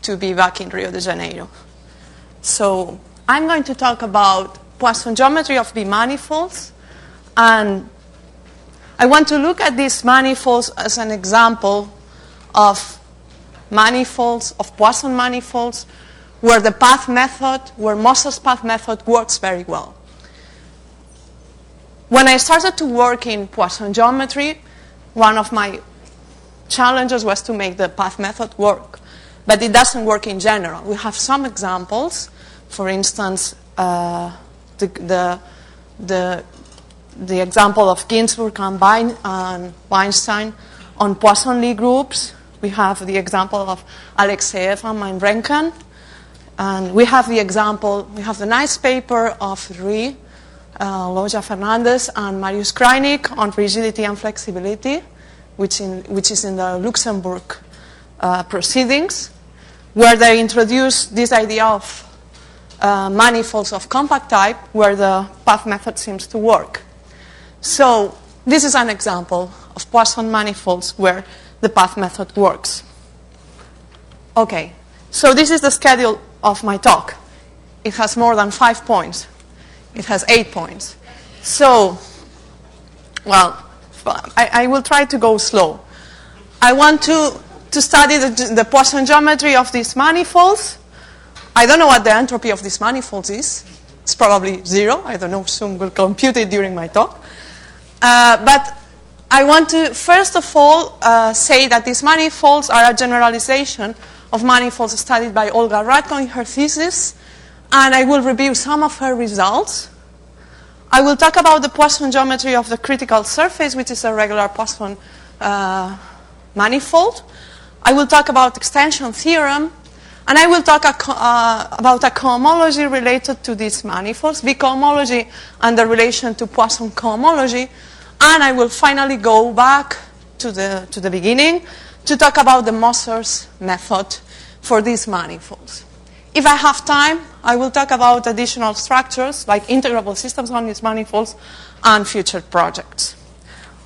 to be back in Rio de Janeiro. So I'm going to talk about Poisson geometry of B-manifolds, and I want to look at these manifolds as an example of manifolds, of Poisson manifolds, where the path method, where Moser's path method works very well. When I started to work in Poisson geometry, one of my challenges was to make the path method work. But it doesn't work in general. We have some examples. For instance, the example of Ginzburg and Weinstein on Poisson-Lie groups. We have the example of Alexeev and Renken. And we have the example, we have the nice paper of Rui, Loja Fernandez, and Marius Kreinig on rigidity and flexibility, which is in the Luxembourg proceedings, where they introduce this idea of manifolds of compact type where the path method seems to work. So this is an example of Poisson manifolds where the path method works. Okay, so this is the schedule of my talk. It has more than 5 points. It has 8 points. So, well, I will try to go slow. I want to study the Poisson geometry of these manifolds. I don't know what the entropy of these manifolds is. It's probably 0. I don't know. Soon we'll compute it during my talk. But I want to, first of all, say that these manifolds are a generalization of manifolds studied by Olga Radko in her thesis. And I will review some of her results. I will talk about the Poisson geometry of the critical surface, which is a regular Poisson manifold. I will talk about extension theorem. And I will talk about a cohomology related to these manifolds, B-cohomology and the relation to Poisson cohomology. And I will finally go back to the beginning to talk about the Moser's method for these manifolds. If I have time, I will talk about additional structures like integrable systems on these manifolds and future projects.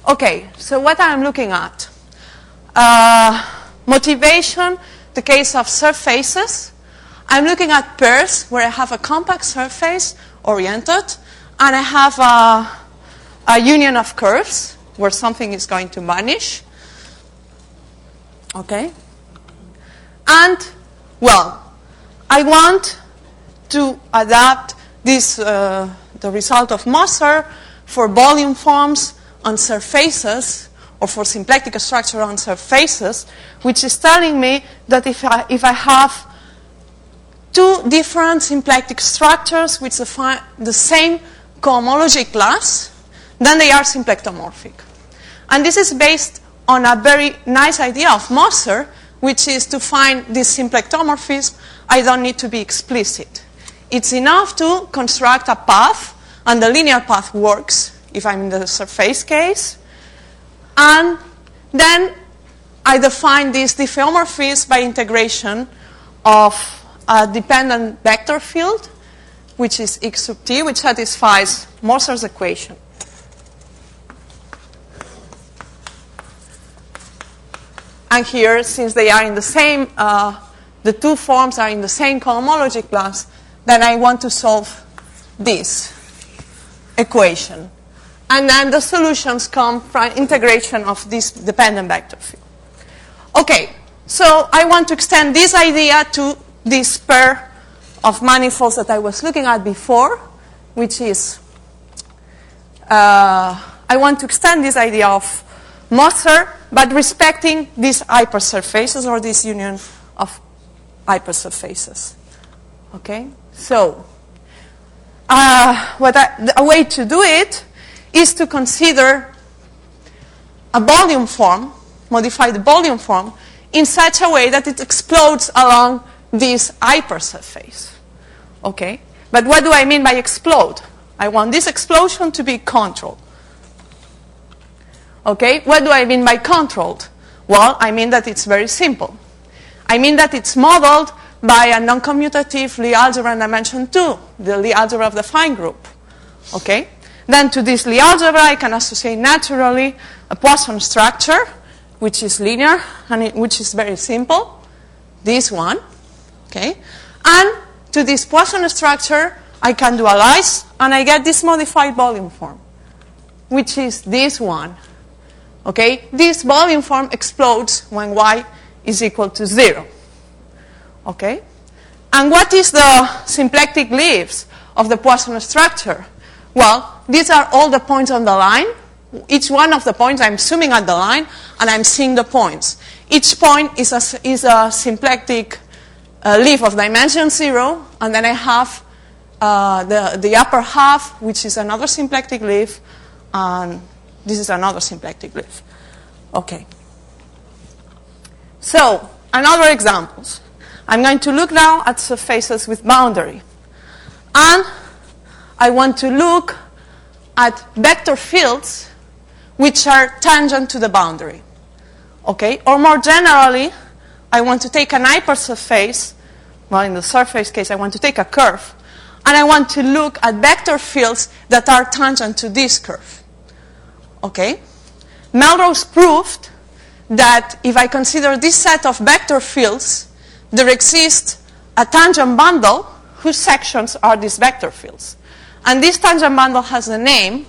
Okay, so what I'm looking at. Motivation, the case of surfaces. I'm looking at pairs where I have a compact surface oriented and I have a union of curves where something is going to vanish. Okay? And, well, I want to adapt this, the result of Moser for volume forms on surfaces, or for symplectic structure on surfaces, which is telling me that if I have two different symplectic structures with the same cohomology class, then they are symplectomorphic. And this is based on a very nice idea of Moser, which is to find this symplectomorphism. I don't need to be explicit. It's enough to construct a path, and the linear path works if I'm in the surface case. And then I define this diffeomorphism by integration of a dependent vector field, which is x sub t, which satisfies Moser's equation. And here, since they are in the same, the two forms are in the same cohomology class, then I want to solve this equation. And then the solutions come from integration of this dependent vector field. Okay, so I want to extend this idea to this pair of manifolds that I was looking at before, which is, I want to extend this idea of Moser, but respecting these hypersurfaces or this union of hypersurfaces. Okay, so a way to do it is to consider a volume form, modify the volume form, in such a way that it explodes along this hypersurface. Okay? But what do I mean by explode? I want this explosion to be controlled. Okay? What do I mean by controlled? Well, I mean that it's very simple. I mean that it's modeled by a noncommutative Lie algebra in dimension 2, the Lie algebra of the fine group. Okay? Then to this Lie algebra, I can associate naturally a Poisson structure, which is linear and which is very simple. This one. Okay? And to this Poisson structure, I can dualize, and I get this modified volume form, which is this one. Okay? This volume form explodes when y is equal to 0. Okay? And what is the symplectic leaves of the Poisson structure? Well, these are all the points on the line. Each one of the points, I'm zooming at the line, and I'm seeing the points. Each point is a symplectic leaf of dimension 0, and then I have the upper half, which is another symplectic leaf, and this is another symplectic leaf. Okay. So, another examples. I'm going to look now at surfaces with boundary. And I want to look at vector fields which are tangent to the boundary. Okay? Or more generally, I want to take an hypersurface. Well, in the surface case, I want to take a curve. And I want to look at vector fields that are tangent to this curve. Okay? Melrose proved that if I consider this set of vector fields, there exists a tangent bundle whose sections are these vector fields. And this tangent bundle has a name,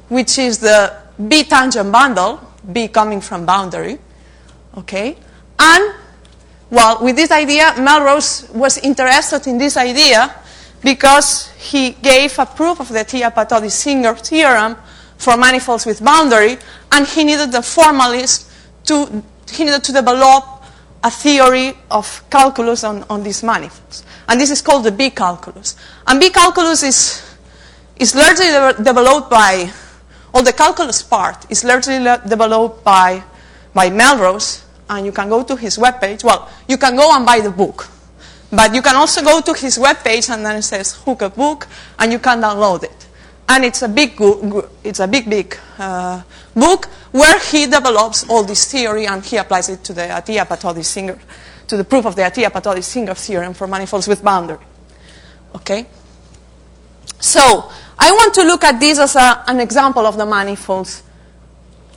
which is the B tangent bundle, B coming from boundary. Okay? And, well, with this idea, Melrose was interested in this idea because he gave a proof of the Tia-Patodi-Singer theorem for manifolds with boundary, and he needed the formalists he needed to develop a theory of calculus on these manifolds. And this is called the B calculus. And B calculus is largely developed by, or the calculus part is largely developed by Melrose, and you can go to his webpage. Well, you can go and buy the book. But you can also go to his webpage, and then it says hook a book, and you can download it. And it's a big book where he develops all this theory, and he applies it to the Tia-Patodi-Singer, to the proof of the Tia-Patodi-Singer theorem for manifolds with boundary. Okay? So, I want to look at this as an example of the manifolds.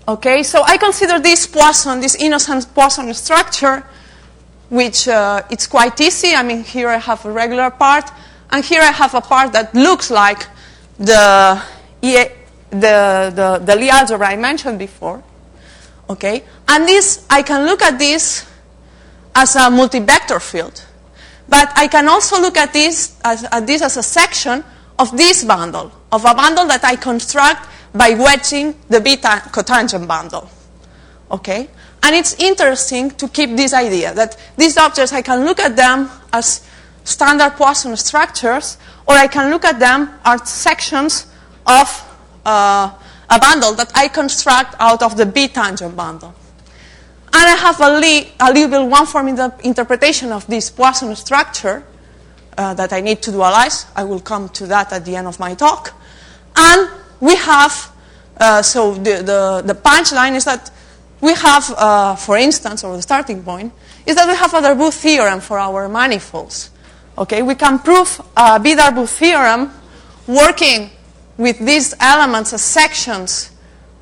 Okay? So, I consider this Poisson, this innocent Poisson structure, which it's quite easy. I mean, here I have a regular part, and here I have a part that looks like the Lie algebra I mentioned before. Okay? And this, I can look at this as a multi-vector field. But I can also look at this as a section of this bundle, of a bundle that I construct by wedging the beta cotangent bundle. Okay? And it's interesting to keep this idea that these objects, I can look at them as standard Poisson structures, or I can look at them as sections of a bundle that I construct out of the B tangent bundle. And I have a little bit one-form interpretation of this Poisson structure that I need to dualize. I will come to that at the end of my talk. And we have, so the punchline is that we have, for instance, or the starting point, is that we have a Darboux theorem for our manifolds. Okay, we can prove a B-Darboux theorem working with these elements as sections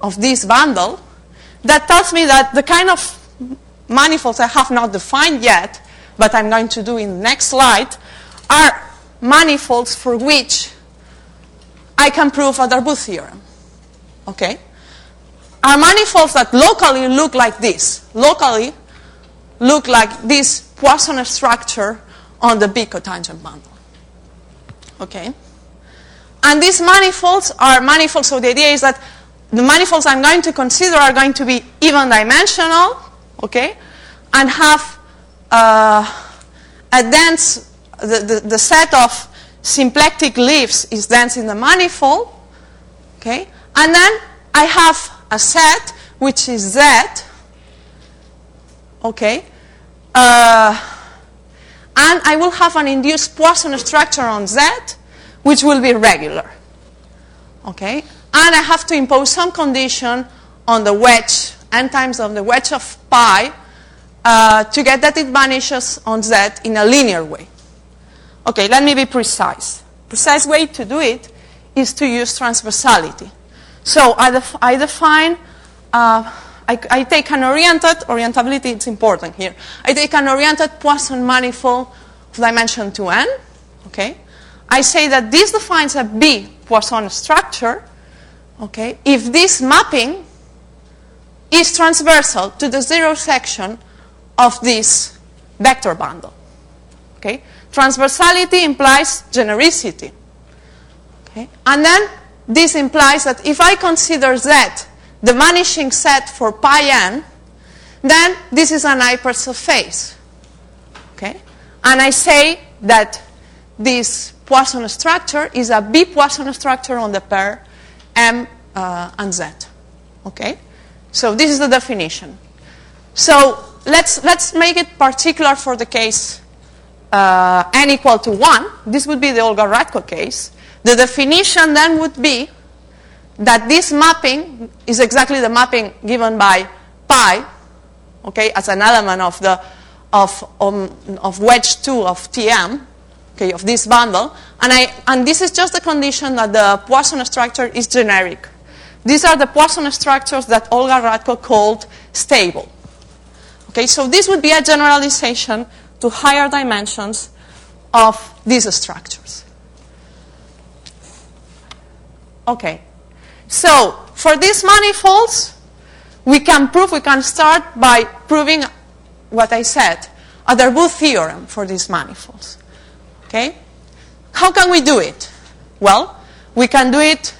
of this bundle that tells me that the kind of manifolds I have not defined yet, but I'm going to do in the next slide, are manifolds for which I can prove a Darboux theorem. Okay? Are manifolds that locally look like this. Locally look like this Poisson structure on the B cotangent bundle. Okay? And these manifolds are manifolds, so the idea is that the manifolds I'm going to consider are going to be even dimensional, okay, and have a dense, the set of symplectic leaves is dense in the manifold, okay, and then I have a set which is Z, okay, and I will have an induced Poisson structure on Z, which will be regular. Okay? And I have to impose some condition on the wedge, n times of the wedge of pi, to get that it vanishes on Z in a linear way. Okay, let me be precise. Precise way to do it is to use transversality. So I define, I take an orientability, it's important here. I take an oriented Poisson manifold dimension 2n, okay, I say that this defines a B Poisson structure, okay, if this mapping is transversal to the zero section of this vector bundle. Okay? Transversality implies genericity. Okay? And then this implies that if I consider Z the vanishing set for pi n, then this is an hypersurface. Okay? And I say that this Poisson structure is a B Poisson structure on the pair M and Z. Okay? So this is the definition. So let's make it particular for the case n equal to 1. This would be the Olga-Radko case. The definition then would be that this mapping is exactly the mapping given by pi, okay, as an element of the of wedge 2 of Tm, okay, of this bundle, and this is just the condition that the Poisson structure is generic. These are the Poisson structures that Olga-Radko called stable. Okay, so this would be a generalization to higher dimensions of these structures. Okay, so for these manifolds, we can start by proving what I said, a Darboux theorem for these manifolds. Okay, how can we do it? Well, we can do it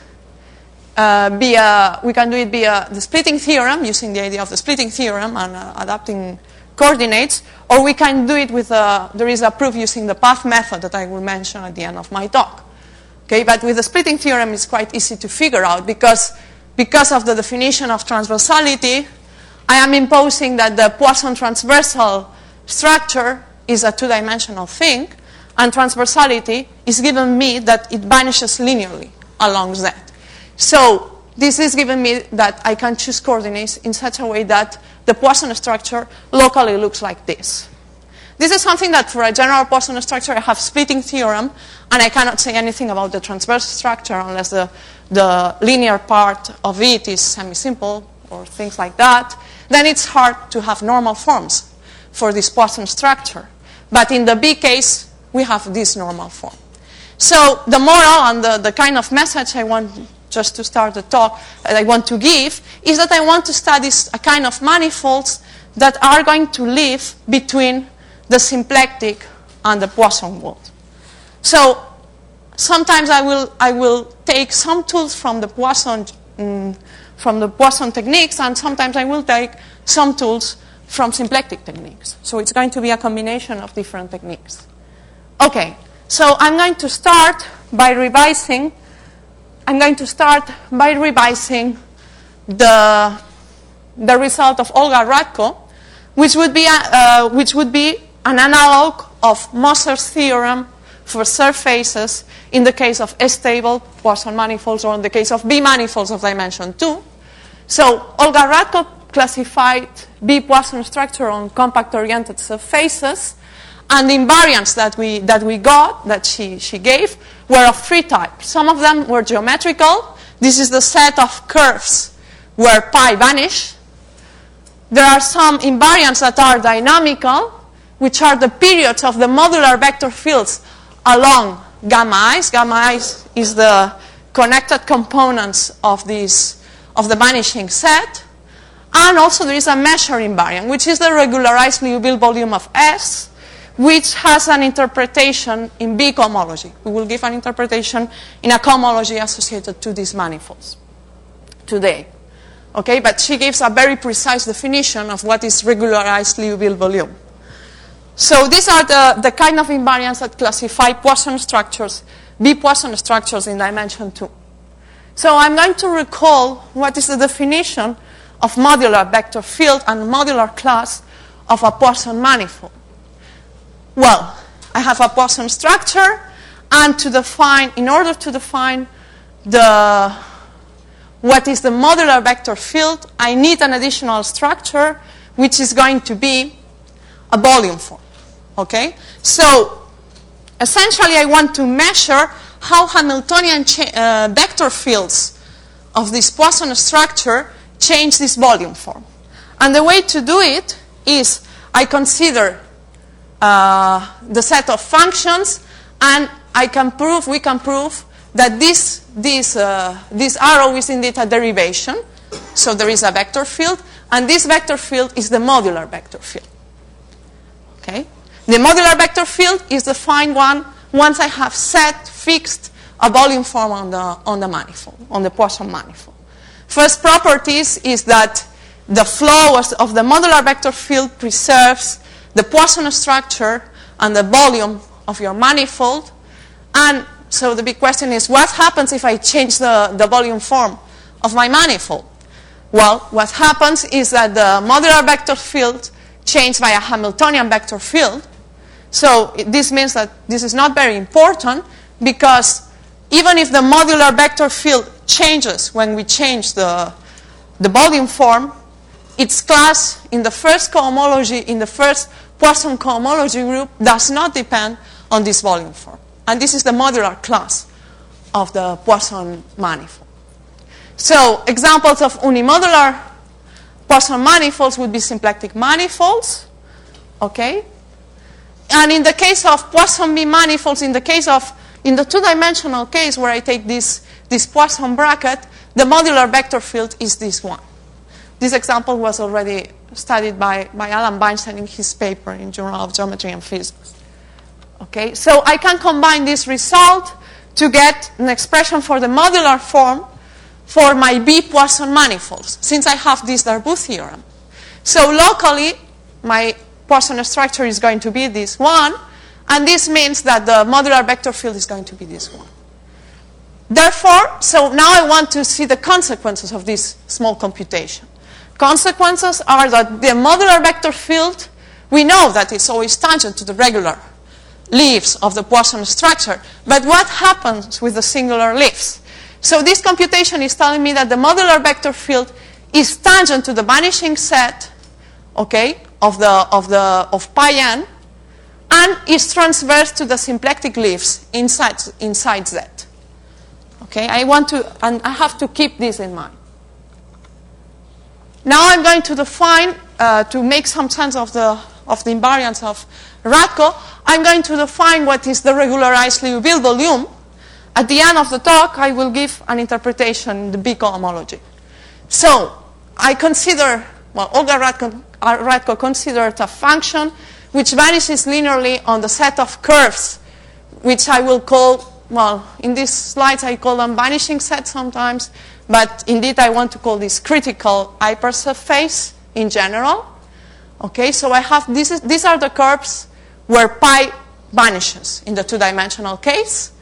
via the splitting theorem, using the idea of the splitting theorem and adapting coordinates, or we can do it with there is a proof using the path method that I will mention at the end of my talk. Okay, but with the splitting theorem, it's quite easy to figure out because of the definition of transversality, I am imposing that the Poisson transversal structure is a two-dimensional thing, and transversality is giving me that it vanishes linearly along Z. So this is giving me that I can choose coordinates in such a way that the Poisson structure locally looks like this. This is something that for a general Poisson structure I have splitting theorem, and I cannot say anything about the transverse structure unless the linear part of it is semi-simple or things like that. Then it's hard to have normal forms for this Poisson structure. But in the B case, we have this normal form. So the moral and the kind of message I want just to start the talk that I want to give is that I want to study a kind of manifolds that are going to live between the symplectic and the Poisson world. So sometimes I will take some tools from the Poisson techniques, and sometimes I will take some tools from symplectic techniques. So it's going to be a combination of different techniques. Okay, so I'm going to start by revising the result of Olga-Radko, which would be an analog of Moser's theorem for surfaces in the case of stable Poisson manifolds, or in the case of B manifolds of dimension 2. So Olga-Radko classified B Poisson structure on compact-oriented surfaces, and the invariants that she gave were of three types. Some of them were geometrical. This is the set of curves where pi vanish. There are some invariants that are dynamical, which are the periods of the modular vector fields along gamma i's. Gamma i's is the connected components of the vanishing set. And also there is a measure invariant, which is the regularized Liouville volume of S, which has an interpretation in B cohomology. We will give an interpretation in a cohomology associated to these manifolds today. Okay, but she gives a very precise definition of what is regularized Liouville volume. So these are the kind of invariants that classify Poisson structures, B Poisson structures in dimension 2. So I'm going to recall what is the definition of modular vector field and modular class of a Poisson manifold. Well, I have a Poisson structure, and in order to define what is the modular vector field, I need an additional structure, which is going to be a volume form. Okay? So, essentially, I want to measure how Hamiltonian vector fields of this Poisson structure change this volume form. And the way to do it is I consider the set of functions, and we can prove that this arrow is indeed a derivation. So there is a vector field, and this vector field is the modular vector field. Okay? The modular vector field is defined once I have fixed a volume form on the manifold, on the Poisson manifold. First properties is that the flow of the modular vector field preserves the Poisson structure and the volume of your manifold. And so the big question is, what happens if I change the volume form of my manifold? Well, what happens is that the modular vector field changed by a Hamiltonian vector field. So this means that this is not very important, because even if the modular vector field changes when we change the volume form, its class in the first cohomology, in the first Poisson cohomology group, does not depend on this volume form. And this is the modular class of the Poisson manifold. So examples of unimodular Poisson manifolds would be symplectic manifolds. Okay? And in the case of Poisson B manifolds, in the two-dimensional case where I take this Poisson bracket, the modular vector field is this one. This example was already studied by Alan Weinstein in his paper in Journal of Geometry and Physics. Okay, so I can combine this result to get an expression for the modular form for my B Poisson manifolds, since I have this Darboux theorem. So locally, my Poisson structure is going to be this one, and this means that the modular vector field is going to be this one. Therefore, so now I want to see the consequences of this small computation. Consequences are that the modular vector field, we know that it's always tangent to the regular leaves of the Poisson structure, but what happens with the singular leaves? So this computation is telling me that the modular vector field is tangent to the vanishing set, okay, of pi n, and is transverse to the symplectic leaves inside Z. Okay, and I have to keep this in mind. Now I'm going to define, to make some sense of the invariance of Radko, I'm going to define what is the regularized Liouville volume. At the end of the talk, I will give an interpretation in the B cohomology. So I consider, well, Olga Radko considered a function which vanishes linearly on the set of curves, which I will call, well, in these slides I call them vanishing sets sometimes, but indeed I want to call this critical hypersurface in general. Okay, so I have, these are the curves where pi vanishes in the two-dimensional case,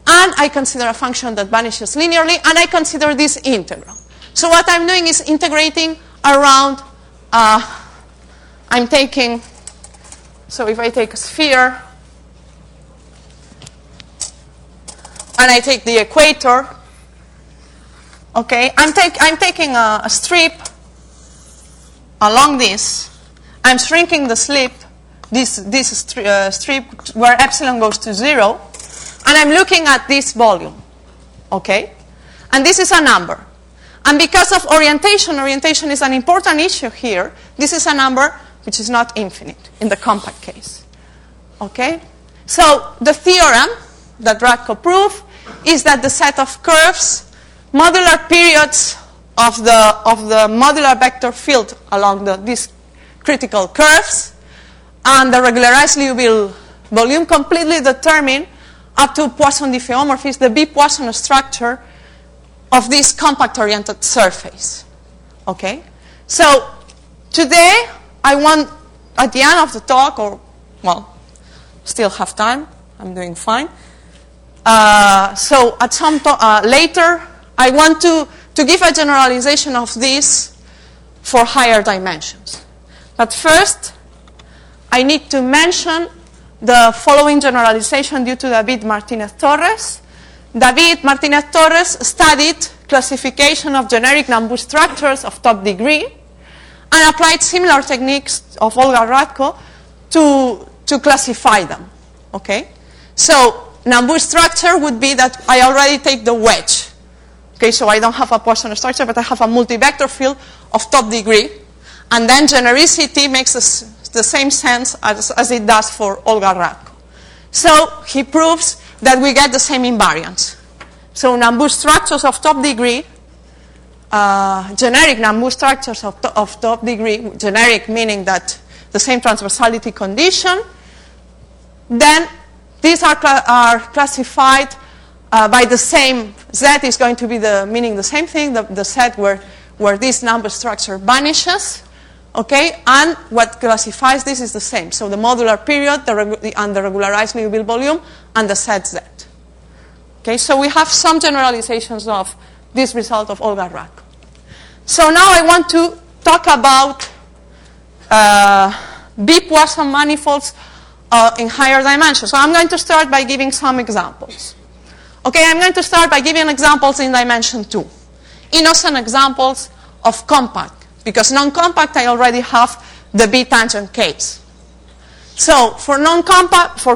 and I consider a function that vanishes linearly, and I consider this integral. So what I'm doing is integrating around, I'm taking, so if I take a sphere, and I take the equator, okay, I'm taking a strip along this. I'm shrinking the slip, this strip where epsilon goes to 0, and I'm looking at this volume, okay? And this is a number. And because of orientation is an important issue here, this is a number which is not infinite in the compact case, okay? So the theorem that Radko proved is that the set of curves, modular periods of the modular vector field along these critical curves, and the regularized Liouville volume completely determine up to Poisson diffeomorphism the B Poisson structure of this compact-oriented surface. Okay? So today I want, at the end of the talk, or, well, still have time, I'm doing fine. So at some later, I want to give a generalization of this for higher dimensions. But first, I need to mention the following generalization due to David Martinez-Torres. David Martinez-Torres studied classification of generic Nambu structures of top degree and applied similar techniques of Olga Radko to classify them. Okay? So Nambu structure would be that I already take the wedge. Okay, so I don't have a Poisson structure, but I have a multi-vector field of top degree. And then genericity makes us the same sense as it does for Olga Radko. So he proves that we get the same invariance. So number structures of top degree, generic number structures of top degree, generic meaning that the same transversality condition, then these are classified by the same, Z is going to be meaning the same thing, the set where this number structure vanishes, okay, and what classifies this is the same. So the modular period, and the regularized Liouville volume, and the set Z. Okay, so we have some generalizations of this result of Olga Radko. So now I want to talk about B Poisson manifolds in higher dimensions. So I'm going to start by giving some examples. Okay, I'm going to start by giving examples in dimension 2. Innocent examples of compact, because non-compact I already have the B tangent case. So for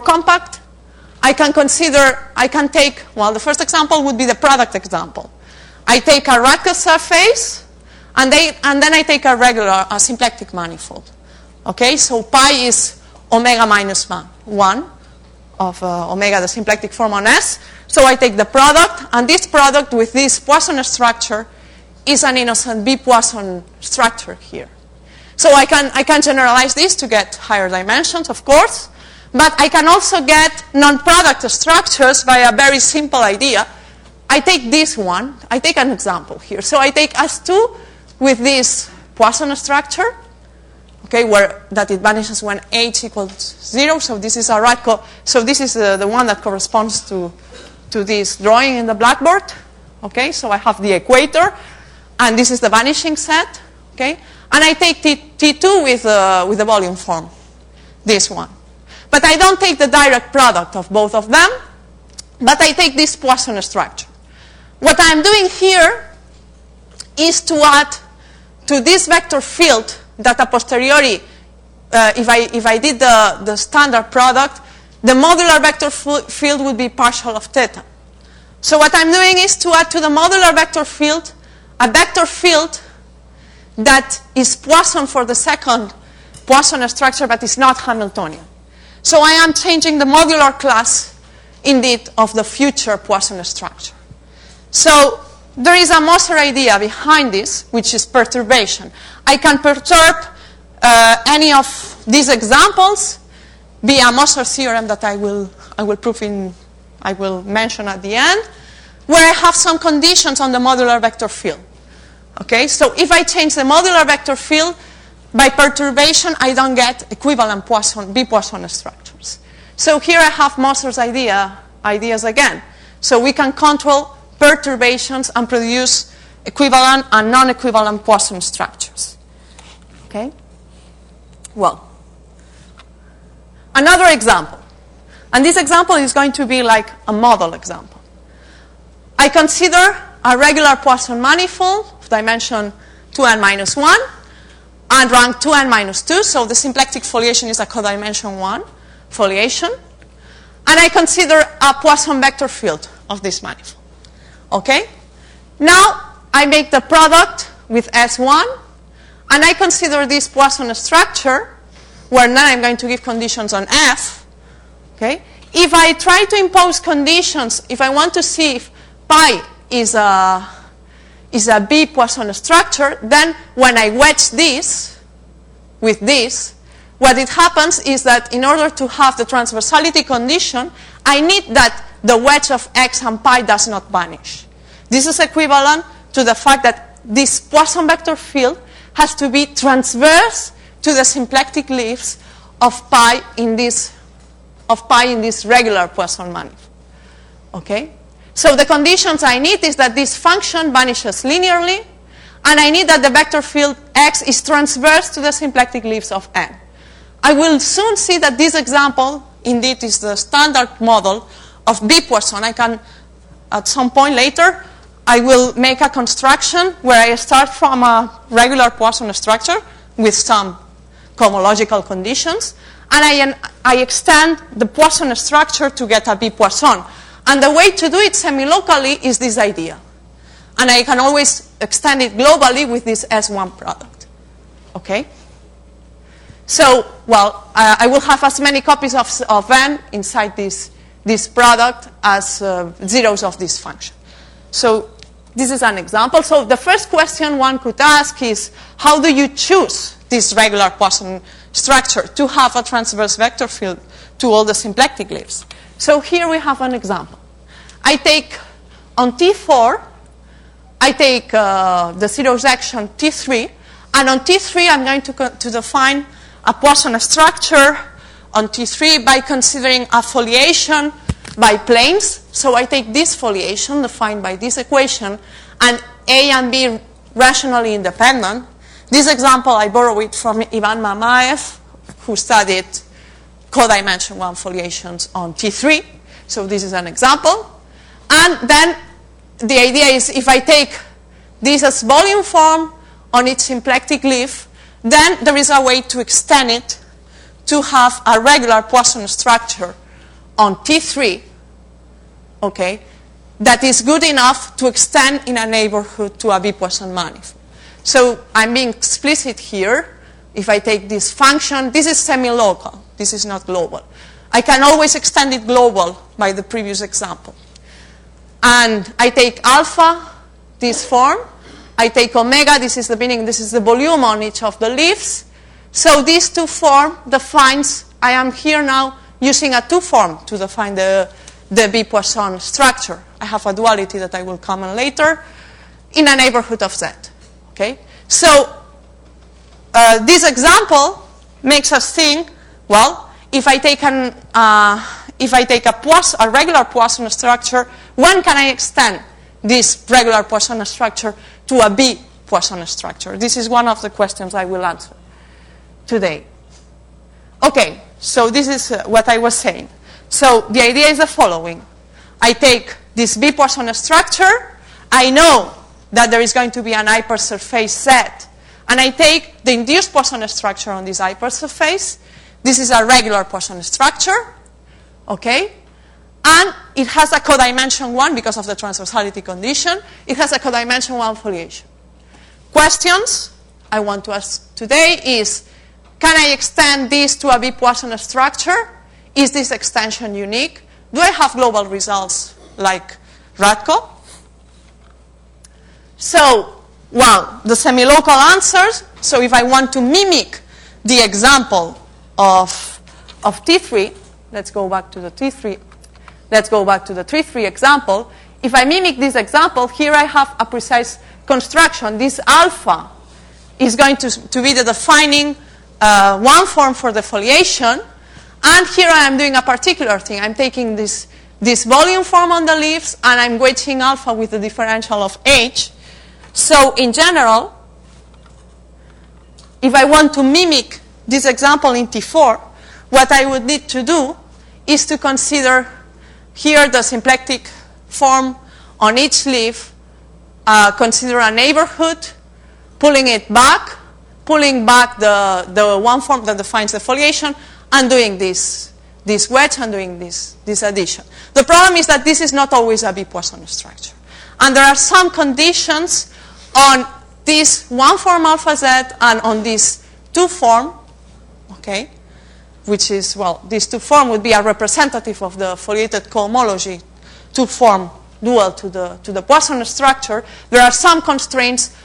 compact, I can take, well, the first example would be the product example. I take a Radko surface, and then I take a regular, a symplectic manifold. Okay, so pi is omega minus 1 of omega, the symplectic form on S. So I take the product, and this product with this Poisson structure is an innocent B Poisson structure here. So I can generalize this to get higher dimensions, of course, but I can also get non-product structures by a very simple idea. I take this one, I take an example here. So I take S2 with this Poisson structure, okay, where that it vanishes when h equals 0. So this is a Radko. So this is the one that corresponds to this drawing in the blackboard. Okay, so I have the equator, and this is the vanishing set. Okay, and I take T2 with the volume form, this one. But I don't take the direct product of both of them, but I take this Poisson structure. What I'm doing here is to add to this vector field that a posteriori, if I did the standard product, the modular vector field would be partial of theta. So what I'm doing is to add to the modular vector field a vector field that is Poisson for the second Poisson structure, but is not Hamiltonian. So I am changing the modular class, indeed, of the future Poisson structure. So there is a Moser idea behind this, which is perturbation. I can perturb any of these examples via Moser's theorem that I will mention at the end, where I have some conditions on the modular vector field. Okay, so if I change the modular vector field by perturbation, I don't get equivalent B Poisson structures. So here I have Moser's ideas again. So we can control perturbations and produce equivalent and non-equivalent Poisson structures. Okay? Well, another example. And this example is going to be like a model example. I consider a regular Poisson manifold of dimension 2n minus 1 and rank 2n minus 2. So the symplectic foliation is a codimension 1 foliation. And I consider a Poisson vector field of this manifold. Okay? Now I make the product with S1, and I consider this Poisson structure, where now I'm going to give conditions on F. Okay? If I try to impose conditions, if I want to see if pi is a B Poisson structure, then when I wedge this with this, what it happens is that in order to have the transversality condition, I need that the wedge of x and pi does not vanish. This is equivalent to the fact that this Poisson vector field has to be transverse to the symplectic leaves of pi in this regular Poisson manifold. Okay? So the conditions I need is that this function vanishes linearly, and I need that the vector field x is transverse to the symplectic leaves of n. I will soon see that this example indeed is the standard model of B Poisson. I can, at some point later, I will make a construction where I start from a regular Poisson structure with some cohomological conditions, and I extend the Poisson structure to get a B Poisson. And the way to do it semi-locally is this idea. And I can always extend it globally with this S1 product. Okay? So, well, I will have as many copies of n inside this product as zeros of this function. So this is an example. So the first question one could ask is, how do you choose this regular Poisson structure to have a transverse vector field to all the symplectic leaves? So here we have an example. I take on T4, I take the zero section T3, and on T3 I'm going to define a Poisson structure on T3 by considering a foliation by planes. So I take this foliation defined by this equation, and A and B rationally independent. This example I borrow it from Ivan Mamaev, who studied codimension 1 foliations on T3. So this is an example. And then the idea is, if I take this as volume form on its symplectic leaf, then there is a way to extend it to have a regular Poisson structure on T3, okay, that is good enough to extend in a neighborhood to a B-Poisson manifold. So I'm being explicit here. If I take this function, this is semi-local. This is not global. I can always extend it global by the previous example. And I take alpha, this form. I take omega, this is the meaning, this is the volume on each of the leaves. So these two form defines, I am here now using a two form to define the B-Poisson structure. I have a duality that I will comment later in a neighborhood of Z. Okay? So this example makes us think, well, if I take a regular Poisson structure, when can I extend this regular Poisson structure to a B Poisson structure? This is one of the questions I will answer today. Okay, so this is what I was saying. So the idea is the following. I take this B Poisson structure. I know that there is going to be an hypersurface Z. And I take the induced Poisson structure on this hypersurface. This is a regular Poisson structure. Okay? And it has a codimension 1 because of the transversality condition. It has a codimension 1 foliation. Questions I want to ask today is, can I extend this to a B Poisson structure? Is this extension unique? Do I have global results like Radko? So, well, the semi-local answers. So if I want to mimic the example of T3, let's go back to the T3. Let's go back to the 3-3 example. If I mimic this example, here I have a precise construction. This alpha is going to be the defining one form for the foliation. And here I am doing a particular thing. I'm taking this volume form on the leaves, and I'm weighting alpha with the differential of H. So in general, if I want to mimic this example in T4, what I would need to do is to consider here the symplectic form on each leaf, consider a neighborhood, pulling it back, pulling back the one form that defines the foliation, and doing this wedge and doing this addition. The problem is that this is not always a B Poisson structure. And there are some conditions on this one form alpha Z and on this two form, okay, which is, well, this two form would be a representative of the foliated cohomology two form dual to the Poisson structure. There are some constraints,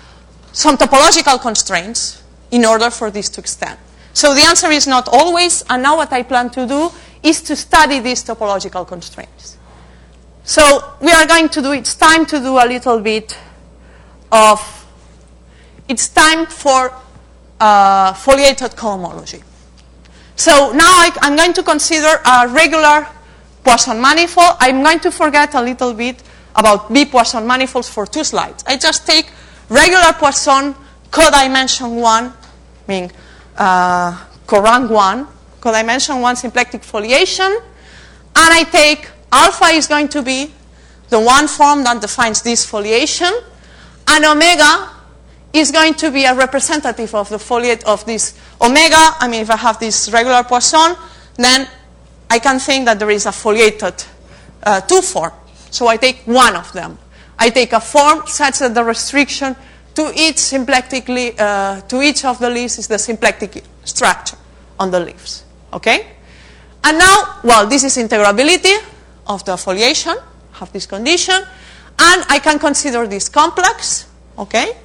some topological constraints in order for this to extend. So the answer is not always, and now what I plan to do is to study these topological constraints. So we are going to do, it's time to do a little bit of, it's time for foliated cohomology. So now I'm going to consider a regular Poisson manifold. I'm going to forget a little bit about B Poisson manifolds for 2 slides. I just take regular Poisson codimension 1, meaning corank 1, codimension 1 symplectic foliation, and I take alpha is going to be the one form that defines this foliation, and omega is going to be a representative of the foliate of this omega. I mean, if I have this regular Poisson, then I can think that there is a foliated two form. So I take one of them. I take a form such that the restriction to each symplectic to each of the leaves is the symplectic structure. on the leaves. Okay? And now, well, this is integrability of the foliation, have this condition, and I can consider this complex. Okay?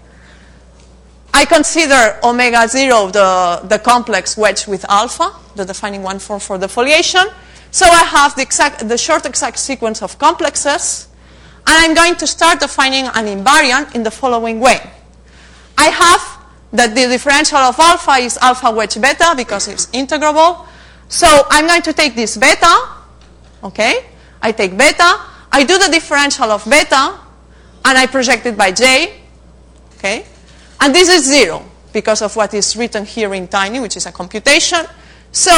I consider omega 0 the complex wedged with alpha, the defining one form for the foliation. So I have the short exact sequence of complexes, and I'm going to start defining an invariant in the following way. I have that the differential of alpha is alpha wedge beta because it's integrable. So I'm going to take this beta, okay? I take beta, I do the differential of beta, and I project it by j, okay? And this is 0 because of what is written here in tiny, which is a computation. So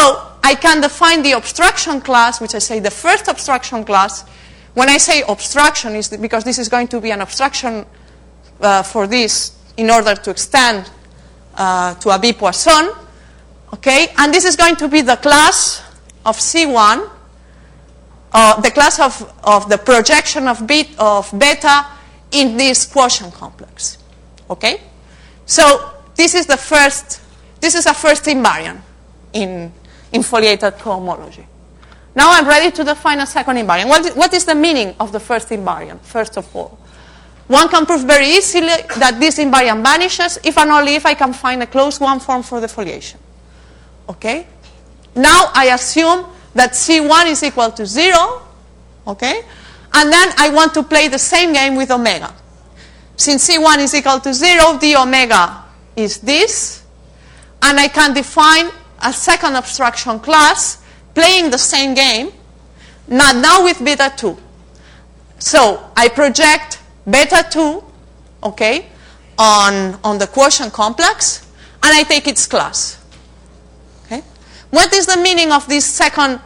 I can define the obstruction class, which I say the first obstruction class. When I say obstruction, is because this is going to be an obstruction for this in order to extend to a B Poisson. Okay, and this is going to be the class of C1, the class of the projection of beta in this quotient complex. Okay, so this is a first invariant in foliated cohomology. Now I'm ready to define a second invariant. What is the meaning of the first invariant, first of all? One can prove very easily that this invariant vanishes if and only if I can find a closed one form for the foliation. Okay? Now I assume that C1 is equal to 0, okay? And then I want to play the same game with omega. Since C1 is equal to 0, the omega is this, and I can define a second obstruction class playing the same game, now with beta 2. So I project beta 2, okay, on the quotient complex, and I take its class. Okay? What is the meaning of this second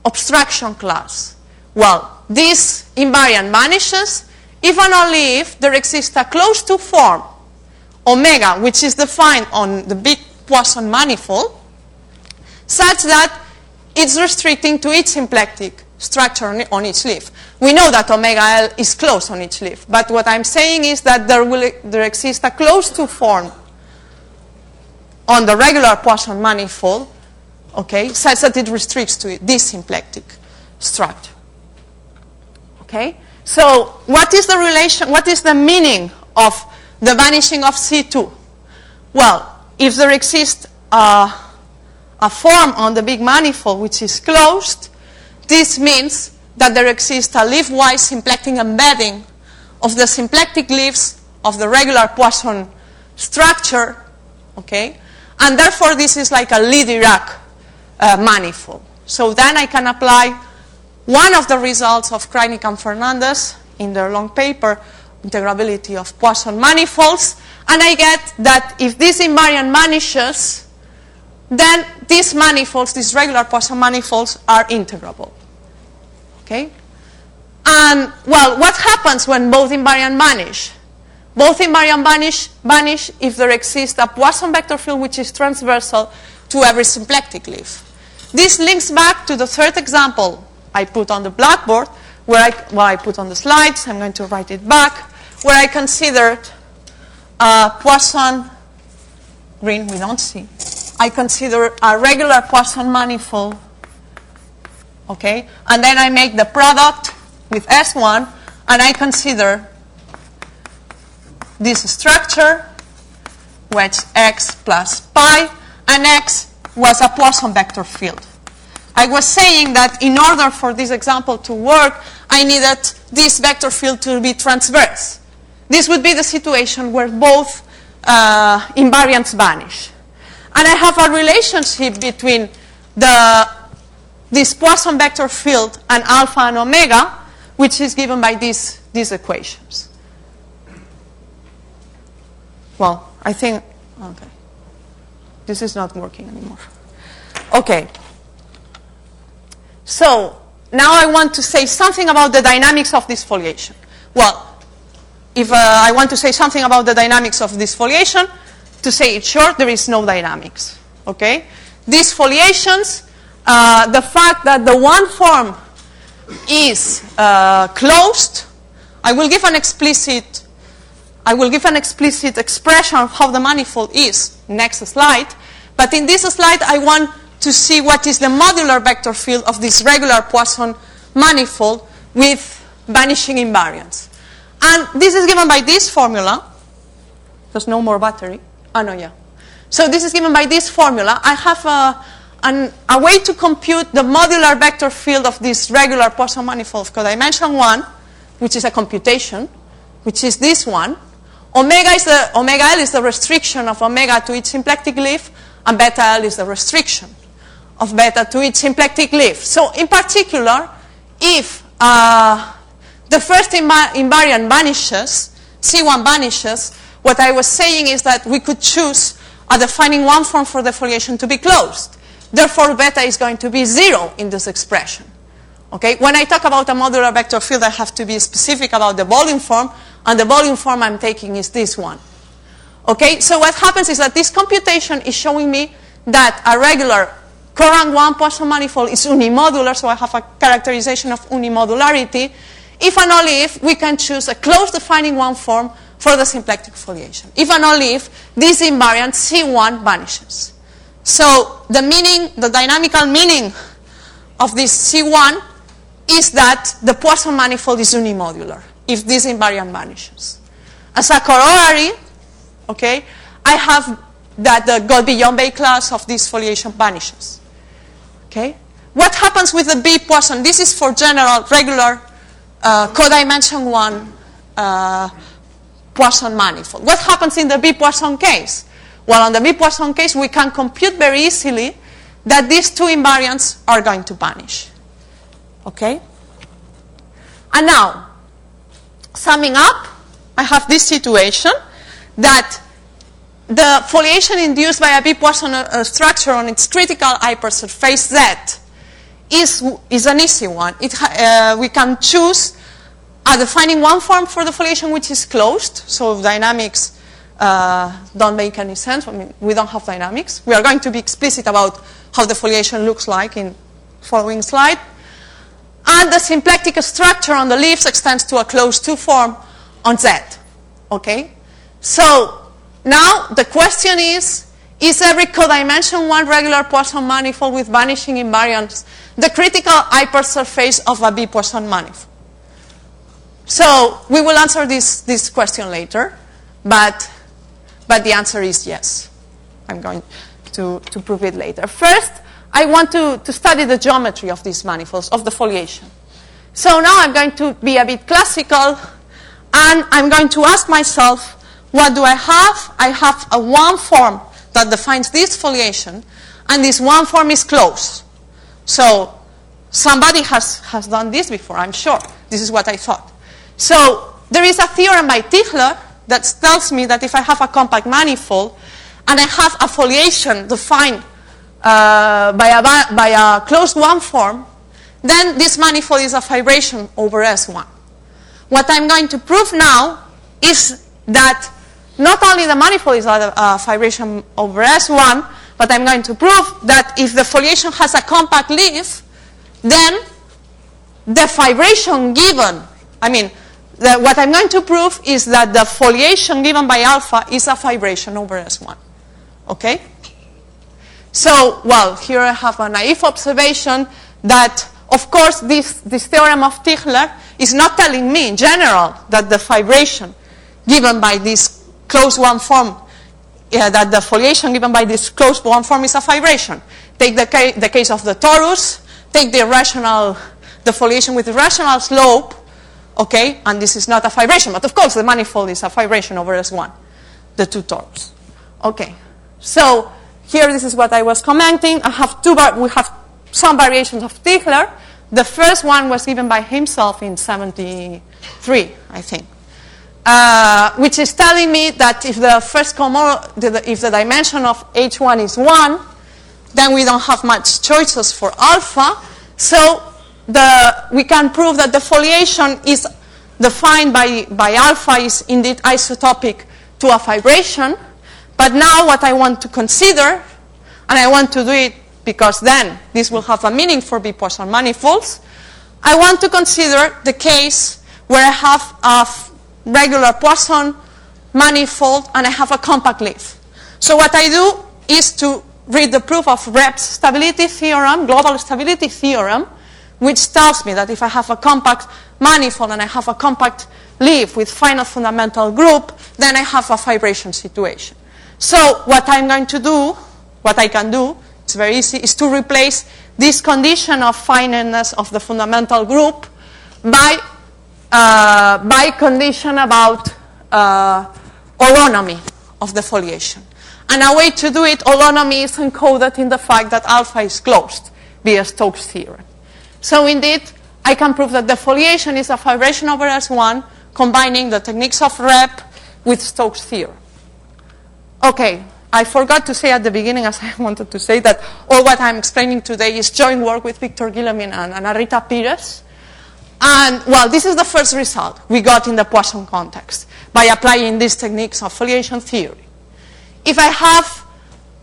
obstruction class? Well, this invariant vanishes if and only if there exists a closed to form, omega, which is defined on the big Poisson manifold, such that it's restricting to each symplectic structure on each leaf. We know that omega L is closed on each leaf, but what I'm saying is that there exists a closed to form on the regular Poisson manifold, okay, such that it restricts to this symplectic structure. Okay? So what is the relation, what is the meaning of the vanishing of C2? Well, if there exists a form on the big manifold which is closed, this means that there exists a leaf-wise symplectic embedding of the symplectic leaves of the regular Poisson structure, okay? And therefore this is like a Lie-Dirac manifold. So then I can apply one of the results of Kreinig and Fernandez in their long paper, integrability of Poisson manifolds, and I get that if this invariant vanishes, then these manifolds, these regular Poisson manifolds, are integrable. Okay? And, well, what happens when both invariant vanish? Both invariant vanish if there exists a Poisson vector field which is transversal to every symplectic leaf. This links back to the third example I put on the blackboard, where I put on the slides. I'm going to write it back, where I considered Poisson, green we don't see. I consider a regular Poisson manifold, okay? And then I make the product with S1, and I consider this structure, which x plus pi, and x was a Poisson vector field. I was saying that in order for this example to work, I needed this vector field to be transverse. This would be the situation where both invariants vanish. And I have a relationship between this Poisson vector field and alpha and omega, which is given by these equations. Well, I think, okay. This is not working anymore. Okay. So, now I want to say something about the dynamics of this foliation. Well, if I want to say something about the dynamics of this foliation, to say it short, there is no dynamics. Okay? These foliations, the fact that the one form is closed, I will give an explicit expression of how the manifold is next slide. But in this slide, I want to see what is the modular vector field of this regular Poisson manifold with vanishing invariance. And this is given by this formula. There's no more battery. Oh, no, yeah. So this is given by this formula. I have a way to compute the modular vector field of this regular Poisson manifold of codimension 1, which is a computation, which is this one. Omega L is the restriction of omega to its symplectic leaf, and beta L is the restriction of beta to its symplectic leaf. So in particular, if the first invariant vanishes, C1 vanishes, what I was saying is that we could choose a defining one form for the foliation to be closed. Therefore, beta is going to be 0 in this expression. Okay? When I talk about a modular vector field, I have to be specific about the volume form, and the volume form I'm taking is this one. Okay? So what happens is that this computation is showing me that a regular current 1 Poisson manifold is unimodular, so I have a characterization of unimodularity, if and only if we can choose a closed defining one form for the symplectic foliation. If and only if this invariant C1 vanishes. So the meaning, the dynamical meaning of this C1 is that the Poisson manifold is unimodular if this invariant vanishes. As a corollary, okay, I have that the God-Beyond class of this foliation vanishes. Okay? What happens with the B Poisson? This is for general, regular, codimension 1 Poisson manifold. What happens in the B Poisson case? Well, in the B Poisson case, we can compute very easily that these two invariants are going to vanish. Okay? And now, summing up, I have this situation that the foliation induced by a B Poisson structure on its critical hypersurface Z is an easy one. We can choose a defining one form for the foliation which is closed. So dynamics don't make any sense. I mean, we don't have dynamics. We are going to be explicit about how the foliation looks like in the following slide. And the symplectic structure on the leaves extends to a closed 2 form on Z. Okay? So now the question is every codimension 1 regular Poisson manifold with vanishing invariants the critical hypersurface of a B Poisson manifold? So we will answer this question later, but the answer is yes. I'm going to prove it later. First, I want to study the geometry of these manifolds, of the foliation. So now I'm going to be a bit classical, and I'm going to ask myself, what do I have? I have a one form that defines this foliation, and this one form is closed. So somebody has done this before, I'm sure. This is what I thought. So there is a theorem by Tigler that tells me that if I have a compact manifold and I have a foliation defined by a closed one form, then this manifold is a fibration over S1. What I'm going to prove now is that not only the manifold is a fibration over S1, but I'm going to prove that if the foliation has a compact leaf, then the fibration given, what I'm going to prove is that the foliation given by alpha is a fibration over S1. Okay? So, well, here I have a naive observation that, of course, this theorem of Tigler is not telling me in general that the fibration given by this closed one form, that the foliation given by this closed one form is a fibration. Take the case of the torus, take the foliation with irrational slope, okay, and this is not a fibration, but of course the manifold is a fibration over S1, the two torus. Okay, so here this is what I was commenting. We have some variations of Tigler. The first one was given by himself in 73, I think, which is telling me that if the dimension of H1 is 1, then we don't have much choices for alpha. So we can prove that the foliation is defined by alpha is indeed isotopic to a fibration. But now what I want to consider, and I want to do it because then this will have a meaning for B Poisson manifolds, I want to consider the case where I have a regular Poisson manifold and I have a compact leaf. So what I do is to read the proof of Repp's stability theorem, global stability theorem, which tells me that if I have a compact manifold and I have a compact leaf with finite fundamental group, then I have a fibration situation. So what I'm going to do, what I can do, it's very easy, is to replace this condition of finiteness of the fundamental group by condition about holonomy of the foliation. And a way to do it, holonomy is encoded in the fact that alpha is closed via Stokes' theorem. So indeed, I can prove that the foliation is a fibration over S1 combining the techniques of Repp with Stokes' theorem. Okay, I forgot to say at the beginning, as I wanted to say, that all what I'm explaining today is joint work with Victor Guillemin and Anarita Pires. And, well, this is the first result we got in the Poisson context by applying these techniques of affiliation theory. If I have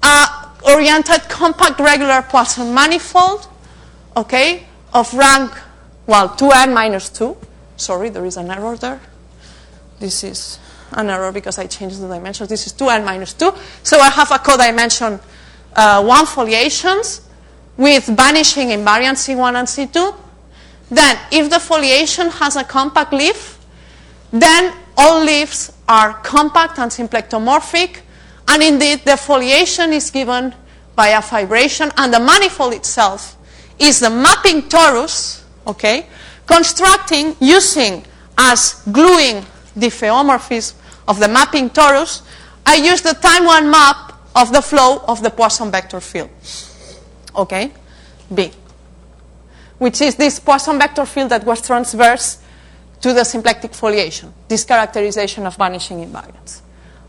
an oriented compact regular Poisson manifold, okay, of rank, well, 2n minus 2. Sorry, there is an error there. This is an error because I changed the dimensions. This is 2n minus 2. So I have a codimension 1 foliations with vanishing invariant C1 and C2. Then, if the foliation has a compact leaf, then all leaves are compact and symplectomorphic. And indeed, the foliation is given by a fibration, and the manifold itself is the mapping torus, okay, constructing using as gluing the diffeomorphism of the mapping torus. I use the time one map of the flow of the Poisson vector field, okay, B, which is this Poisson vector field that was transverse to the symplectic foliation, this characterization of vanishing invariance.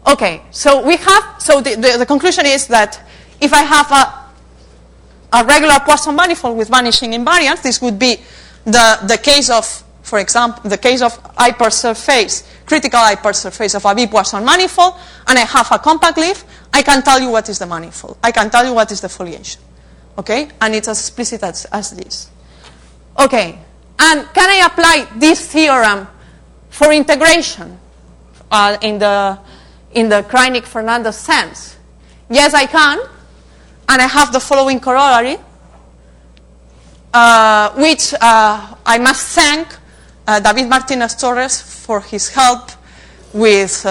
Okay, so we have, so the conclusion is that if I have a regular Poisson manifold with vanishing invariance, this would be the case of, for example, the case of hypersurface, critical hypersurface of a B Poisson manifold, and I have a compact leaf, I can tell you what is the manifold. I can tell you what is the foliation. Okay, and it's as explicit as this. Okay, and can I apply this theorem for integration in the Kreinig-Fernandez sense? Yes, I can. And I have the following corollary, which I must thank David Martinez Torres for his help with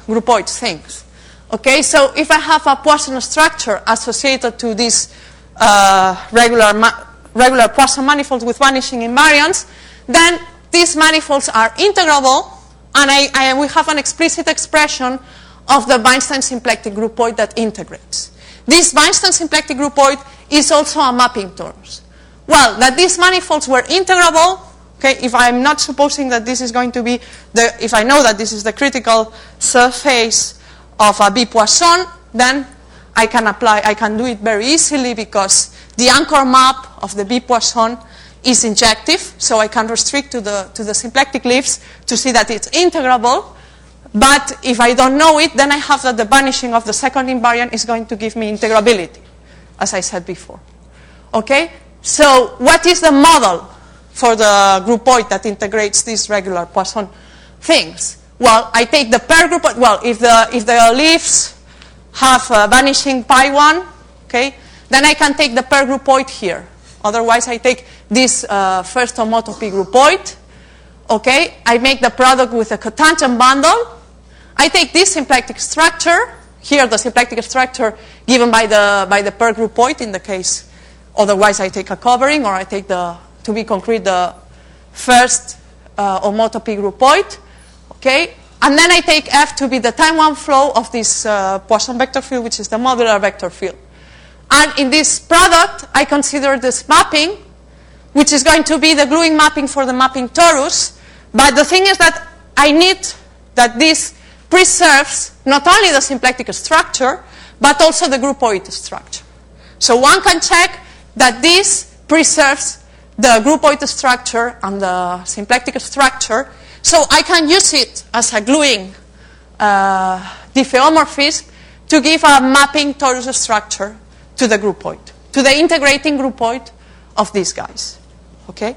groupoid things. Okay, so if I have a Poisson structure associated to this regular Poisson manifolds with vanishing invariance, then these manifolds are integrable, and we have an explicit expression of the Weinstein symplectic groupoid that integrates. This Weinstein symplectic groupoid is also a mapping torus. Well, that these manifolds were integrable, okay, if I'm not supposing that this is going to be if I know that this is the critical surface of a B Poisson, then I can do it very easily because the anchor map of the B Poisson is injective, so I can restrict to the symplectic leaves to see that it's integrable. But if I don't know it, then I have that the vanishing of the second invariant is going to give me integrability, as I said before. Okay? So what is the model for the groupoid that integrates these regular Poisson things? Well, I take the pair groupoid. Well, if the leaves have vanishing pi1, okay, then I can take the pair groupoid here. Otherwise, I take this first homotopy groupoid. Okay, I make the product with a cotangent bundle. I take this symplectic structure, here the symplectic structure given by the pair groupoid in the case, otherwise I take a covering, or I take to be concrete, the first homotopy groupoid, okay? And then I take F to be the time one flow of this Poisson vector field, which is the modular vector field. And in this product, I consider this mapping, which is going to be the gluing mapping for the mapping torus, but the thing is that I need that this preserves not only the symplectic structure, but also the groupoid structure. So one can check that this preserves the groupoid structure and the symplectic structure, so I can use it as a gluing diffeomorphism to give a mapping torus structure to the groupoid, to the integrating groupoid of these guys. Okay?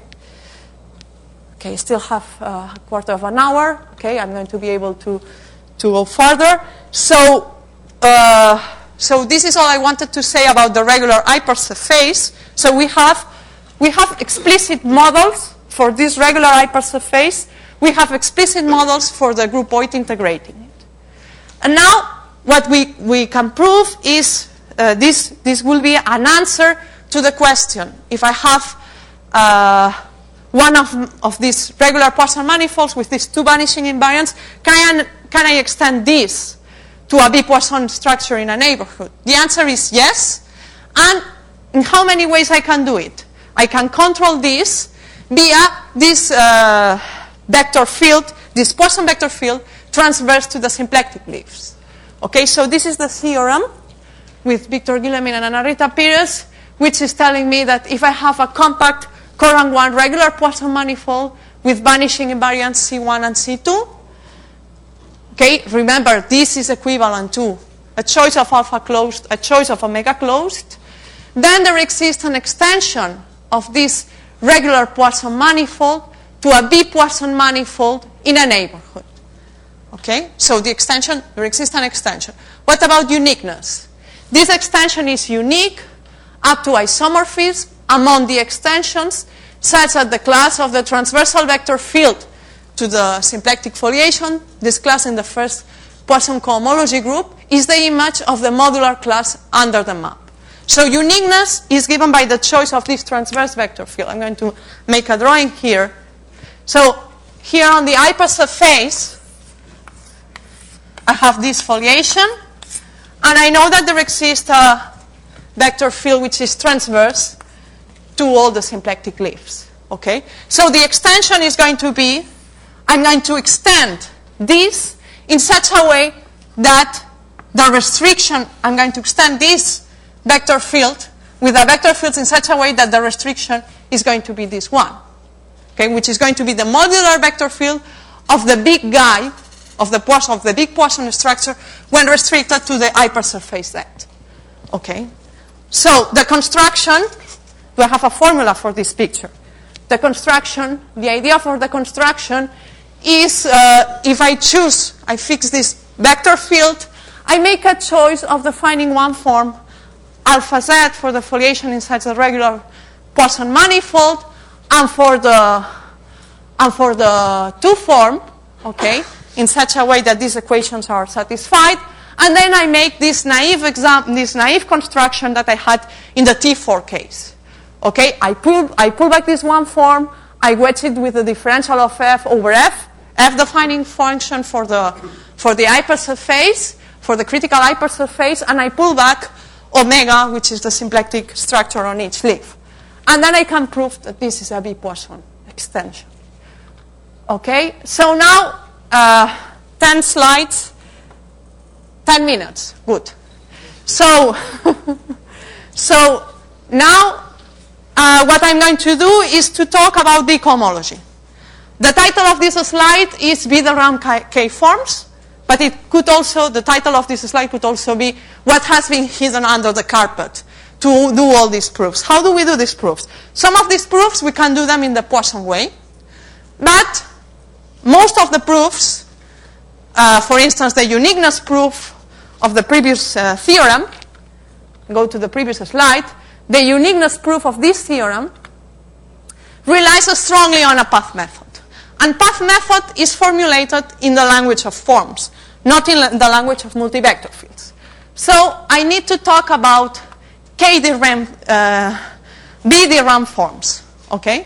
Okay, still have a quarter of an hour. Okay, I'm going to be able to go further. So So this is all I wanted to say about the regular hypersurface. So we have explicit models for this regular hypersurface. We have explicit models for the group point integrating it. And now what we can prove is this will be an answer to the question. If I have one of these regular Poisson manifolds with these two vanishing invariants, can I extend this to a B-Poisson structure in a neighborhood? The answer is yes. And in how many ways I can do it? I can control this via this vector field, this Poisson vector field, transverse to the symplectic leaves. Okay, so this is the theorem with Victor Guillemin and Anarita Pires, which is telling me that if I have a compact Courant 1 regular Poisson manifold with vanishing invariants C1 and C2, okay, remember this is equivalent to a choice of alpha closed, a choice of omega closed, then there exists an extension of this regular Poisson manifold to a B-Poisson manifold in a neighborhood. Okay, so the extension, there exists an extension. What about uniqueness? This extension is unique up to isomorphism among the extensions such that the class of the transversal vector field to the symplectic foliation, this class in the first Poisson cohomology group, is the image of the modular class under the map. So uniqueness is given by the choice of this transverse vector field. I'm going to make a drawing here. So here on the hypersurface, I have this foliation, and I know that there exists a vector field which is transverse to all the symplectic leaves. Okay? So the extension is going to be, I'm going to extend this in such a way that the restriction, I'm going to extend this vector field with a vector field in such a way that the restriction is going to be this one. Okay? Which is going to be the modular vector field of the big guy, of the big Poisson structure when restricted to the hypersurface Z. Okay? So the construction, do I have a formula for this picture? The construction, the idea for the construction is if I fix this vector field, I make a choice of defining one form, alpha Z, for the foliation inside the regular Poisson manifold, and for the two form, okay, in such a way that these equations are satisfied. And then I make this naive construction that I had in the T4 case. Okay, I pull back this one form, I wedge it with the differential of f over f defining function for the hypersurface, for the critical hypersurface, and I pull back omega, which is the symplectic structure on each leaf. And then I can prove that this is a B-Poisson extension. Okay, so now 10 slides. 10 minutes, good. So now what I'm going to do is to talk about B cohomology. The title of this slide is Be the RAM K forms, but the title of this slide could also be what has been hidden under the carpet to do all these proofs. How do we do these proofs? Some of these proofs we can do them in the Poisson way, but most of the proofs, for instance, the uniqueness proof of the previous theorem, go to the previous slide, the uniqueness proof of this theorem relies strongly on a path method. And path method is formulated in the language of forms, not in the language of multivector fields. So I need to talk about BD-RAM forms, okay?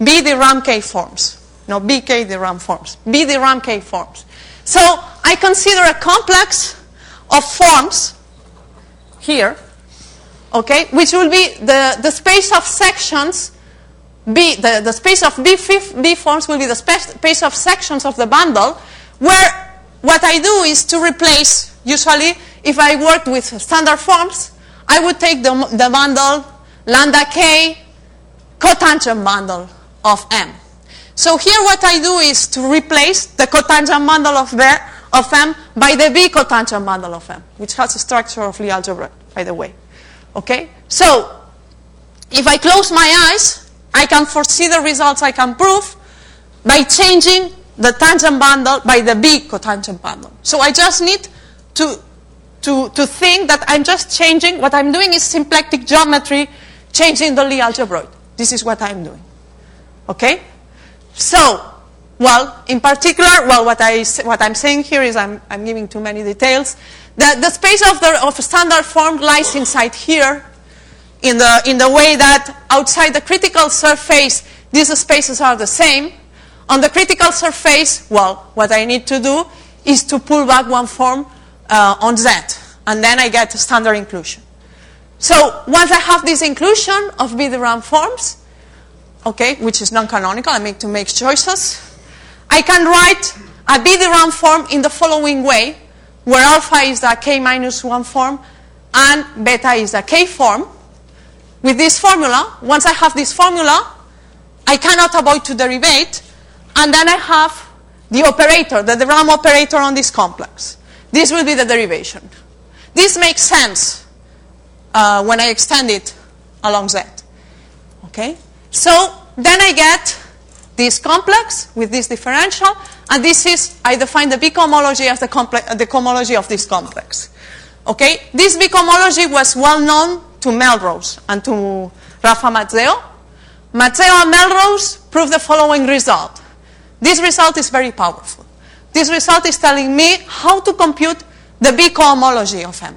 BD-RAM K forms. No, BK-D-RAM forms. BD-RAM K forms. So I consider a complex of forms here, okay, which will be the space of sections, the space of B forms will be the space of sections of the bundle, where what I do is to replace, usually, if I worked with standard forms, I would take the bundle lambda k cotangent bundle of M. So here what I do is to replace the cotangent bundle of M by the B cotangent bundle of M, which has a structure of Lie algebra, by the way. Okay? So, if I close my eyes, I can foresee the results I can prove by changing the tangent bundle by the B cotangent bundle. So I just need to to think that I'm just changing, what I'm doing is symplectic geometry, changing the Lie algebroid. This is what I'm doing. Okay? So, well, in particular, well, what I'm saying here is I'm giving too many details. The space of standard form lies inside here, in the way that outside the critical surface, these spaces are the same. On the critical surface, well, what I need to do is to pull back one form on Z, and then I get standard inclusion. So once I have this inclusion of Biederam forms, okay, which is non-canonical, I need to make choices, I can write a Biederam form in the following way, where alpha is the k minus 1 form and beta is the k form. With this formula, once I have this formula, I cannot avoid to derivate, and then I have the operator, the Biederam operator on this complex. This will be the derivation. This makes sense when I extend it along Z. Okay? So then I get this complex with this differential, and this is, I define the B cohomology as the cohomology of this complex. Okay? This B cohomology was well known to Melrose and to Rafa Mazzeo. Mazzeo and Melrose proved the following result. This result is very powerful. This result is telling me how to compute the B cohomology of M.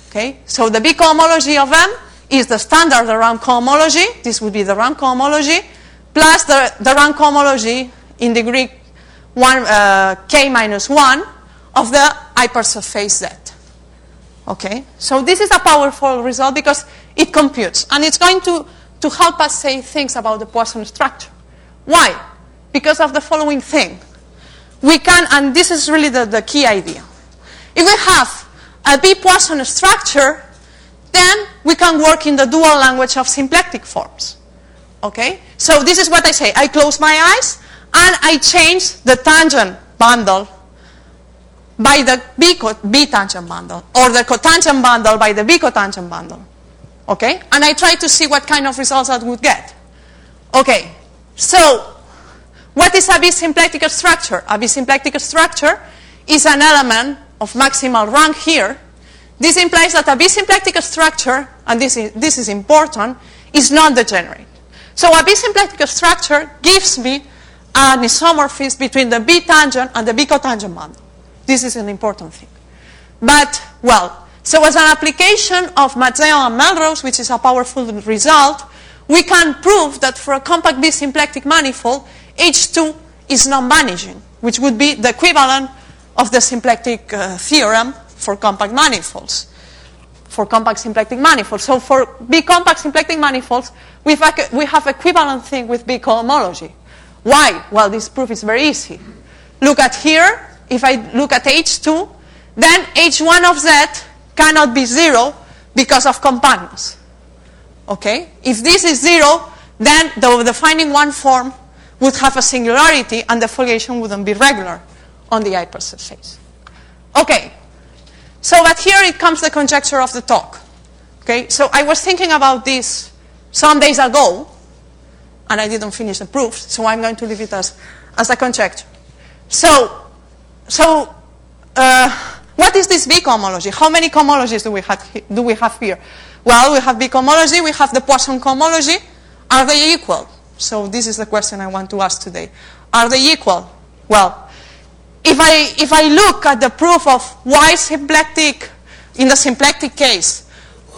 Okay? So the B cohomology of M is the standard rank cohomology. This would be the rank cohomology, plus the rank cohomology in degree k minus 1 of the hypersurface Z. Okay? So this is a powerful result because it computes. And it's going to help us say things about the Poisson structure. Why? Because of the following thing. We can, and this is really the key idea. If we have a B Poisson structure, then we can work in the dual language of symplectic forms. Okay? So this is what I say. I close my eyes and I change the tangent bundle by the B tangent bundle, or the cotangent bundle by the B cotangent bundle. Okay? And I try to see what kind of results I would get. Okay. So, what is a B-symplectic structure? A B-symplectic structure is an element of maximal rank here. This implies that a B-symplectic structure, and this is important, is non-degenerate. So a B-symplectic structure gives me an isomorphism between the B tangent and the B cotangent bundle. This is an important thing. But, well, so as an application of Mazzeo and Melrose, which is a powerful result, we can prove that for a compact B-symplectic manifold, H2 is non-vanishing, which would be the equivalent of the symplectic theorem for compact manifolds, for compact symplectic manifolds. So for B compact symplectic manifolds, we have equivalent thing with B cohomology. Why? Well, this proof is very easy. Look at here. If I look at H2, then H1 of Z cannot be 0 because of compactness. Okay? If this is 0, then the defining one form would have a singularity and the foliation wouldn't be regular on the hypersurface. Okay. So, but here it comes the conjecture of the talk. Okay? So I was thinking about this some days ago, and I didn't finish the proof, so I'm going to leave it as a conjecture. So what is this B cohomology? How many cohomologies do we have here? Well, we have B cohomology, we have the Poisson cohomology. Are they equal? So this is the question I want to ask today. Are they equal? Well, if I look at the proof of why symplectic, in the symplectic case,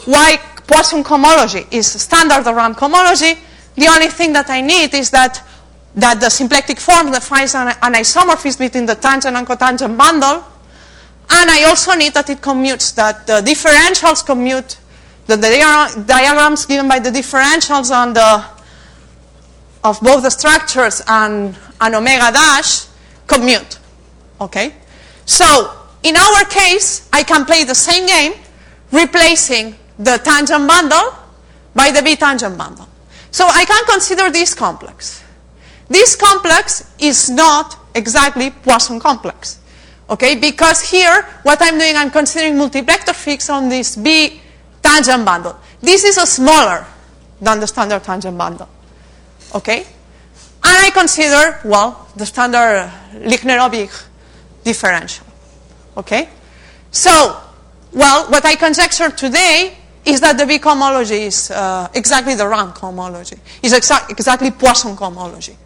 why Poisson cohomology is standard rank cohomology, the only thing that I need is that the symplectic form defines an isomorphism between the tangent and cotangent bundle, and I also need that it commutes, that the differentials commute, the diagrams given by the differentials on of both the structures and omega dash commute. Okay? So, in our case, I can play the same game, replacing the tangent bundle by the B tangent bundle. So I can consider this complex. This complex is not exactly Poisson complex. Okay? Because here, what I'm doing, I'm considering multivector fix on this B tangent bundle. This is smaller than the standard tangent bundle. Okay? And I consider, well, the standard Lichner-Obig differential. Okay? So, well, what I conjecture today is that the B cohomology is exactly the rank cohomology. It's exactly Poisson cohomology.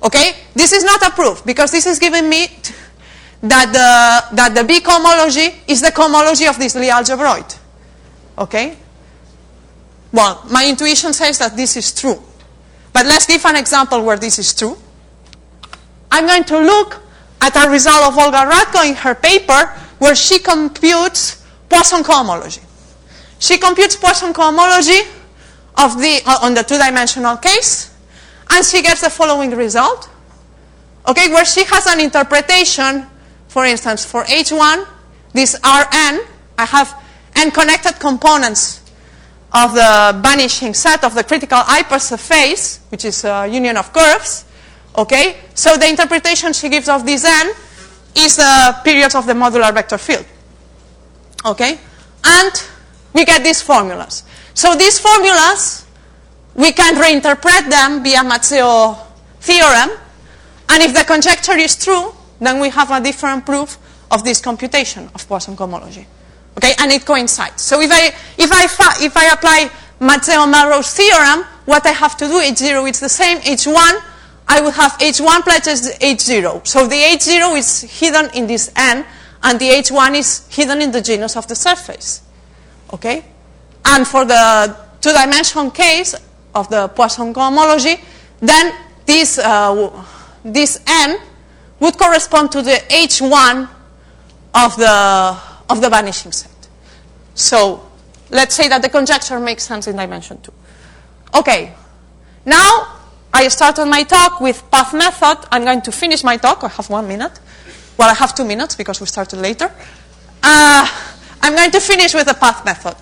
Okay? This is not a proof, because this is giving me that the B cohomology is the cohomology of this Lie algebroid. Okay? Well, my intuition says that this is true. But let's give an example where this is true. I'm going to look at a result of Olga Radko in her paper where she computes Poisson cohomology. She computes Poisson cohomology on the two-dimensional case, and she gets the following result. Okay, where she has an interpretation, for instance, for H1, this Rn, I have n connected components of the vanishing set of the critical hypersurface, which is a union of curves. Okay, so the interpretation she gives of this n is the periods of the modular vector field. Okay, and we get these formulas. So these formulas, we can reinterpret them via Mazzeo theorem, and if the conjecture is true, then we have a different proof of this computation of Poisson cohomology. Okay, and it coincides. So if I apply Mazzeo-Melrose theorem, what I have to do, H0 is the same, H1, I would have H1 plus H0. So the H0 is hidden in this n, and the H1 is hidden in the genus of the surface. Okay? And for the two-dimensional case of the Poisson cohomology, then this n would correspond to the H1 of the vanishing set. So let's say that the conjecture makes sense in dimension 2. Okay. Now I started my talk with path method. I'm going to finish my talk. I have 1 minute. Well, I have 2 minutes because we started later. I'm going to finish with the path method.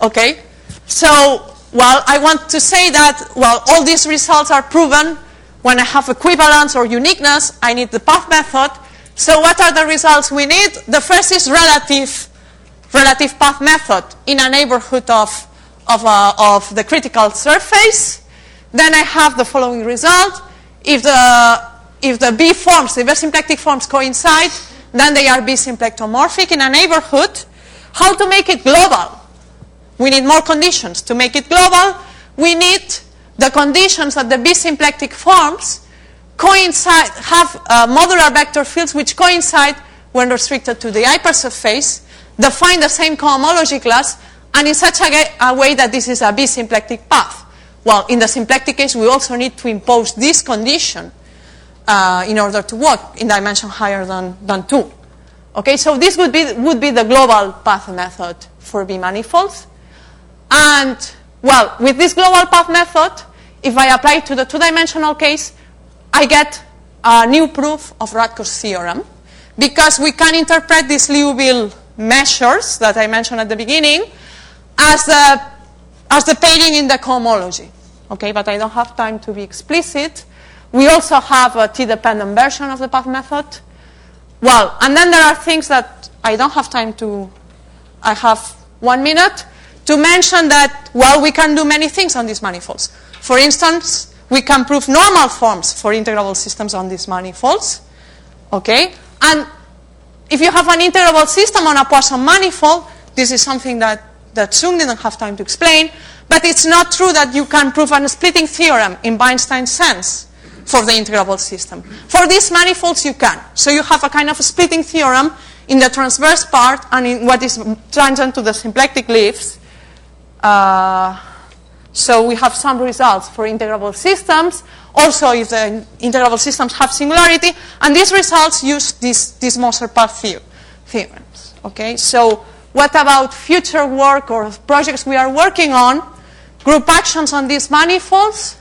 Okay? So, well, I want to say that, well, all these results are proven. When I have equivalence or uniqueness, I need the path method. So what are the results we need? The first is relative path method in a neighborhood of the critical surface. Then I have the following result. If the B forms, the bisymplectic forms coincide, then they are bisymplectomorphic in a neighborhood. How to make it global? We need more conditions. To make it global, we need the conditions that the bisymplectic forms coincide, have modular vector fields which coincide when restricted to the hypersurface, define the same cohomology class, and in such a way that this is a bisymplectic path. Well, in the symplectic case, we also need to impose this condition in order to work in dimension higher than 2. Okay, so this would be the global path method for B manifolds. And, well, with this global path method, if I apply it to the two-dimensional case, I get a new proof of Radko's theorem, because we can interpret these Liouville measures that I mentioned at the beginning as the pairing in the cohomology. Okay, but I don't have time to be explicit. We also have a t-dependent version of the path method. Well, and then there are things that I don't have time to, I have 1 minute to mention that, well, we can do many things on these manifolds. For instance, we can prove normal forms for integrable systems on these manifolds. Okay, and if you have an integrable system on a Poisson manifold, this is something that Sung didn't have time to explain, but it's not true that you can prove a splitting theorem in Weinstein's sense for the integrable system. For these manifolds, you can. So you have a kind of a splitting theorem in the transverse part and in what is tangent to the symplectic leaves. So we have some results for integrable systems. Also, if the integrable systems have singularity, and these results use these Moser-Path theorems. Okay, so what about future work or projects we are working on? Group actions on these manifolds,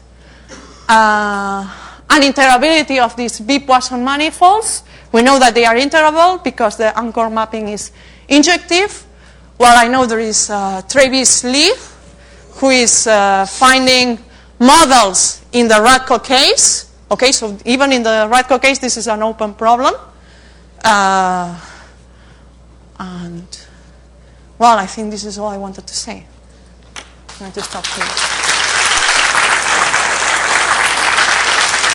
and integrability of these B Poisson manifolds. We know that they are integrable because the anchor mapping is injective. Well, I know there is Travis Lee, who is finding models in the Radko case. Okay, so even in the Radko case, this is an open problem. And, well, I think this is all I wanted to say. I'm going to stop here.